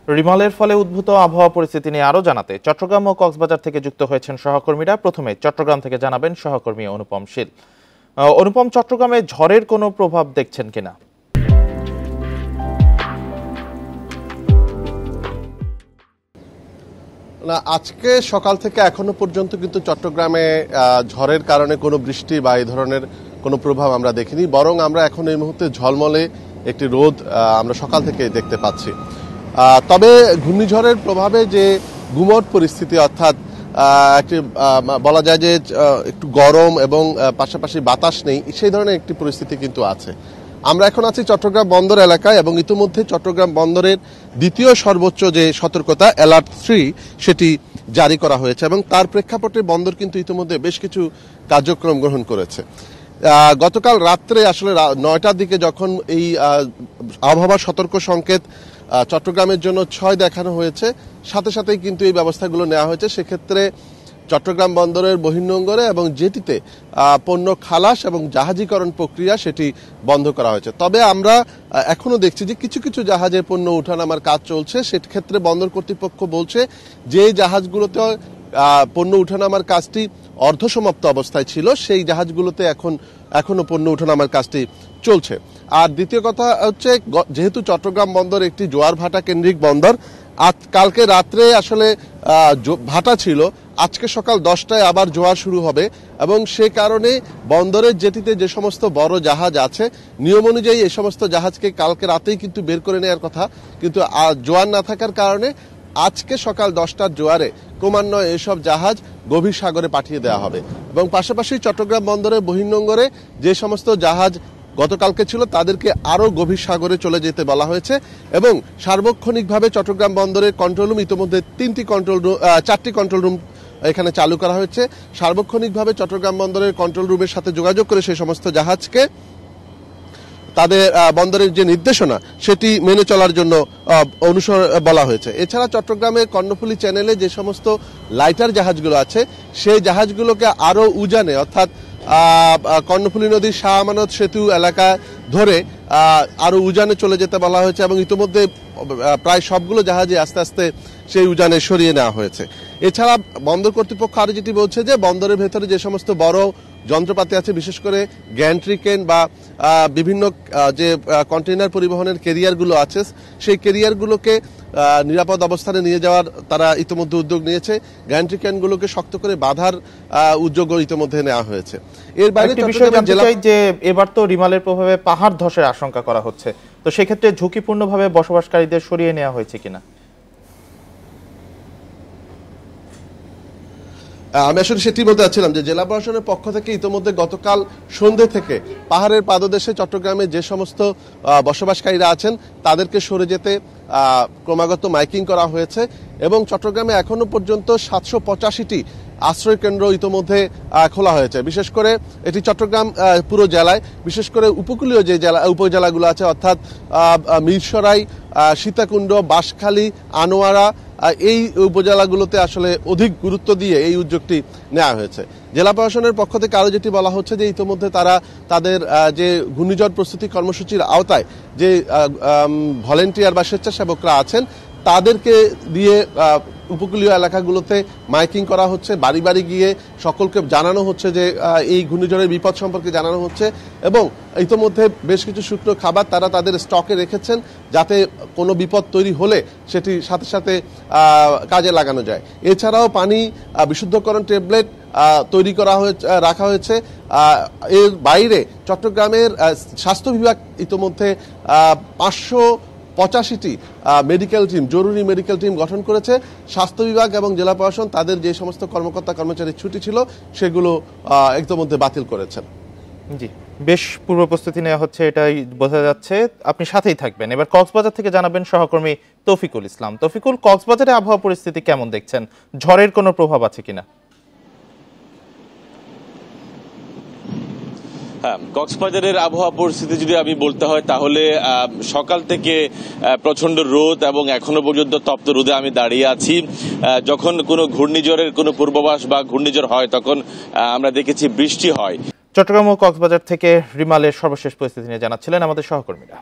রিমালের ফলে উদ্ভূত আবহাওয়া পরিস্থিতি নিয়ে আরো জানাতে চট্টগ্রাম ও কক্সবাজার থেকে যুক্ত হয়েছেন সহকর্মীরা। প্রথমে চট্টগ্রাম থেকে জানাবেন সহকর্মী অনুপম শীল। অনুপম, চট্টগ্রামে ঝড়ের কোনো প্রভাব দেখছেন কিনা? না, আজকে সকাল থেকে এখনো পর্যন্ত কিন্তু চট্টগ্রামে ঝড়ের কারণে কোনো বৃষ্টি বা এই ধরনের কোনো প্রভাব আমরা দেখিনি, বরং আমরা এখন এই মুহূর্তে ঝলমলে একটি রোদ আমরা সকাল থেকে দেখতে পাচ্ছি। তবে ঘূর্ণিঝড়ের প্রভাবে যে গুমট পরিস্থিতি, অর্থাৎ একটি বলা যায় যে একটু গরম এবং পাশাপাশি বাতাস নেই, সেই ধরনের একটি পরিস্থিতি কিন্তু আছে। আমরা এখন আছি চট্টগ্রাম বন্দর এলাকায় এবং ইতিমধ্যে চট্টগ্রাম বন্দরের দ্বিতীয় সর্বোচ্চ যে সতর্কতা অ্যালার্ট 3 সেটি জারি করা হয়েছে এবং তার প্রেক্ষাপটে বন্দর কিন্তু ইতিমধ্যে বেশ কিছু কার্যক্রম গ্রহণ করেছে। গতকাল রাত্রে আসলে 9টার দিকে যখন এই আবহাওয়া সতর্ক সংকেত চট্টগ্রামের জন্য 6 দেখানো হয়েছে, সাথে সাথেই কিন্তু এই ব্যবস্থাগুলো নেওয়া হয়েছে। সেক্ষেত্রে চট্টগ্রাম বন্দরের বহির্নোঙরে এবং জেটিতে পণ্য খালাস এবং জাহাজীকরণ প্রক্রিয়া সেটি বন্ধ করা হয়েছে। তবে আমরা এখনো দেখছি যে কিছু কিছু জাহাজে পণ্য উঠানামার কাজ চলছে। সেক্ষেত্রে বন্দর কর্তৃপক্ষ বলছে যে জাহাজগুলোতে পণ্য উঠানামার কাজটি অর্ধসমাপ্ত অবস্থায় ছিল, সেই জাহাজগুলোতে এখনো পণ্য উঠানামার কাজটি চলছে। আর দ্বিতীয় কথা হচ্ছে, যেহেতু চট্টগ্রাম বন্দর একটি জোয়ার ভাটা কেন্দ্রিক বন্দর, কালকে রাত্রে আসলে ভাটা ছিল, আজকে সকাল 10টায় আবার জোয়ার শুরু হবে এবং সে কারণে বন্দরের জেটিতে যে সমস্ত বড় জাহাজ আছে নিয়ম অনুযায়ী এই সমস্ত জাহাজকে কালকে রাতেই কিন্তু বের করে নেওয়ার কথা, কিন্তু জোয়ার না থাকার কারণে আজকে সকাল 10টার জোয়ারে ক্রমান্বয়ে এসব জাহাজ গভীর সাগরে পাঠিয়ে দেওয়া হবে এবং পাশাপাশি চট্টগ্রাম বন্দরের বহির্নোঙরে যে সমস্ত জাহাজ গতকালকে ছিল তাদেরকে আরো গভীর সাগরে চলে যেতে বলা হয়েছে এবং সার্বক্ষণিকভাবে চট্টগ্রাম বন্দরের কন্ট্রোল রুম ইতিমধ্যে 4টি কন্ট্রোল রুম এখানে চালু করা হয়েছে। সার্বক্ষণিকভাবে চট্টগ্রাম বন্দরের কন্ট্রোল রুমের সাথে যোগাযোগ করে সেই সমস্ত জাহাজকে তাদের বন্দরের যে নির্দেশনা সেটি মেনে চলার জন্য বলা হয়েছে। এছাড়া চট্টগ্রামের কর্ণফুলী চ্যানেলে যে সমস্ত লাইটার জাহাজগুলো আছে সেই জাহাজগুলোকে আরো উজানে, অর্থাৎ কর্ণফুলী নদীর শাহ আমানত সেতু এলাকা ধরে আরো উজানে চলে যেতে বলা হয়েছে এবং ইতিমধ্যে প্রায় সবগুলো জাহাজে আস্তে আস্তে সেই উজানে সরিয়ে নেওয়া হয়েছে। এছাড়া বন্দর কর্তৃপক্ষ আরো যেটি বলছে যে বন্দরের ভেতরে যে সমস্ত বড় যন্ত্রপাতি আছে, বিশেষ করে গ্যান্ট্রি ক্রেন বা বিভিন্ন যে কন্টেইনার পরিবহনের ক্যারিয়ারগুলো আছে, সেই ক্যারিয়ারগুলোকে নিরাপদ অবস্থানে নিয়ে যাওয়ার তারা ইতিমধ্যে উদ্যোগ নিয়েছে। গ্যান্ট্রি ক্রেনগুলোকে শক্ত করে বাঁধার উদ্যোগও ইতিমধ্যে নেওয়া হয়েছে। এর বাইরে যে এবার তো রিমালের প্রভাবে পাহাড় ধসের আশঙ্কা করা হচ্ছে, তো সেক্ষেত্রে ঝুঁকিপূর্ণভাবে বসবাসকারীদের সরিয়ে নেওয়া হয়েছে কিনা? আমি আসলে সেটি বলতে চাচ্ছিলাম যে জেলা প্রশাসনের পক্ষ থেকে ইতিমধ্যে গতকাল সন্ধ্যে থেকে পাহাড়ের পাদদেশে চট্টগ্রামে যে সমস্ত বসবাসকারীরা আছেন তাদেরকে সরে যেতে ক্রমাগত মাইকিং করা হয়েছে এবং চট্টগ্রামে এখনো পর্যন্ত 785টি আশ্রয় কেন্দ্র ইতিমধ্যে খোলা হয়েছে। বিশেষ করে এটি চট্টগ্রাম পুরো জেলায়, বিশেষ করে উপকূলীয় যে উপজেলাগুলো আছে, অর্থাৎ মিরসরাই, সীতাকুণ্ড, বাঁশখালী, আনোয়ারা, এই উপজেলাগুলোতে আসলে অধিক গুরুত্ব দিয়ে এই উদ্যোগটি নেওয়া হয়েছে। জেলা প্রশাসনের পক্ষ থেকে আরো যেটি বলা হচ্ছে যে ইতিমধ্যে তারা তাদের যে ঘূর্ণিঝড় প্রস্তুতি কর্মসূচির আওতায় যে ভলেন্টিয়ার বা স্বেচ্ছাসেবকরা আছেন তাদেরকে দিয়ে উপকূলীয় এলাকাগুলোতে মাইকিং করা হচ্ছে, বাড়ি বাড়ি গিয়ে সকলকে জানানো হচ্ছে যে এই ঘূর্ণিঝড়ের বিপদ সম্পর্কে জানানো হচ্ছে এবং ইতিমধ্যে বেশ কিছু শুকনো খাবার তারা তাদের স্টকে রেখেছেন যাতে কোনো বিপদ তৈরি হলে সেটি সাথে সাথে কাজে লাগানো যায়। এছাড়াও পানি বিশুদ্ধকরণ ট্যাবলেট তৈরি করা রাখা হয়েছে। এর বাইরে চট্টগ্রামের স্বাস্থ্য বিভাগ ইতিমধ্যে 585টি মেডিকেল টিম, জরুরি মেডিকেল টিম গঠন করেছে। স্বাস্থ্য বিভাগ এবং জেলা প্রশাসন তাদের যে সমস্ত কর্মকর্তা কর্মচারীর ছুটি ছিল সেগুলো ইতিমধ্যে বাতিল করেছেন। জি, বেশ পূর্ব প্রস্তুতি নেওয়া হচ্ছে, এটাই বোঝা যাচ্ছে। আপনি সাথেই থাকবেন। এবার কক্সবাজার থেকে জানাবেন সহকর্মী তৌফিকুল ইসলাম। তৌফিকুল, কক্সবাজারে আবহাওয়া পরিস্থিতি কেমন দেখছেন? ঝড়ের কোনো প্রভাব আছে কিনা? হ্যাঁ, কক্সবাজারের আবহাওয়া পরিস্থিতি যদি আমি বলতে হয় তাহলে সকাল থেকে প্রচন্ড রোদ এবং এখনো পর্যন্ত তপ্ত রোদে আমি দাঁড়িয়ে আছি। যখন কোনো ঘূর্ণিঝড়ের কোনো পূর্বাভাস বা ঘূর্ণিঝড় হয় তখন আমরা দেখেছি বৃষ্টি হয়। চট্টগ্রাম ও কক্সবাজার থেকে রিমালের সর্বশেষ পরিস্থিতি নিয়ে জানাচ্ছিলেন আমাদের সহকর্মীরা।